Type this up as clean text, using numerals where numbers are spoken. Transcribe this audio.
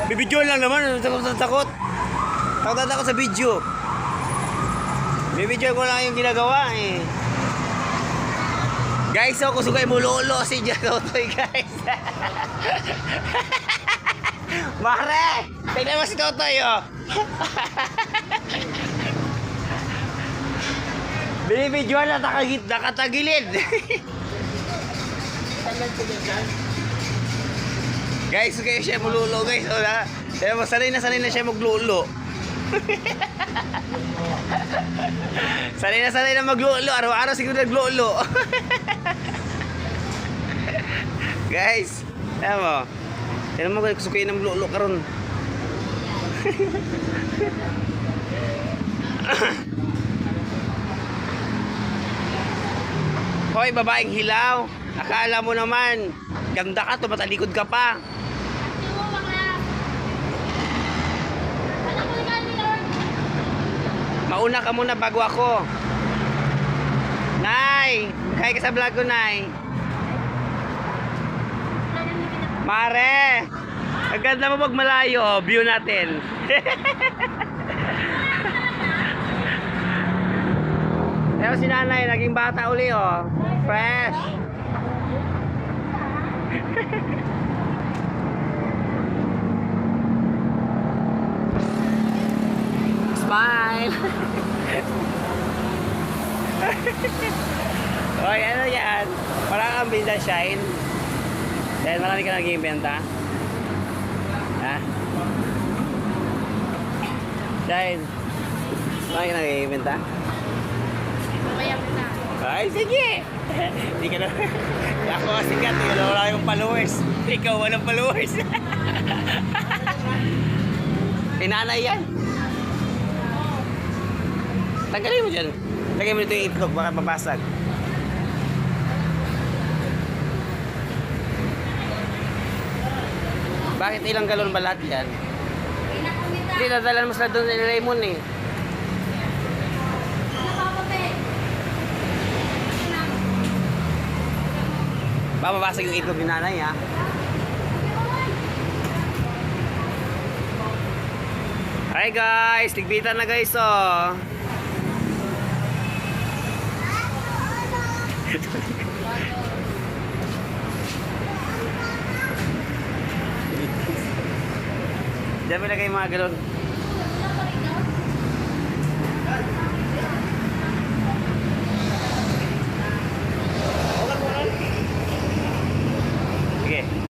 Bibidyo lang naman. Takot. Takot ako sa video. Bibidyo ko lang yung ginagawa eh. Guys, so kusugay mo lolo si Totoy guys. Mare! Tignan mo si Totoy oh. Binibidyoan na nakatagilid. Guys, kaya siya mululo guys. Kaya sanay na siya maglulo. sanay na maglulo. Araw-araw siguro naglulo. Guys, alam mo. Tignan mo gusto kayo ng lulo karon. Hoy, babaeng hilaw. Akala mo naman, ganda ka, tumatalikod ka pa. Mauna ka muna bago ako. Nay, kaya ka sa vlog ko, Nay. Mare, ang ganda mo pag malayo, view natin. Pero si nanay, naging bata uli oh. Fresh. Smile. Oy, ano yan? Parang ang binda shine. Dahil marami ka nag-iimbenta. Ha? Dahil marami ka nag-iimbenta. Ay, sige! Hindi ka na. Ako kasi ka, wala yung followers. Ikaw walang followers. Pinanay yan. Tanggalin mo dyan. Lagay mo dito yung itlog, baka mabasag. Bakit ilang galon ba lahat yan? Hindi, dadalan mo sila doon ni Raymond eh. Bababasag yung itlog ni nanay ha. Hi guys, tigbitan na guys oh. Diyan mo lagay yung mga galon.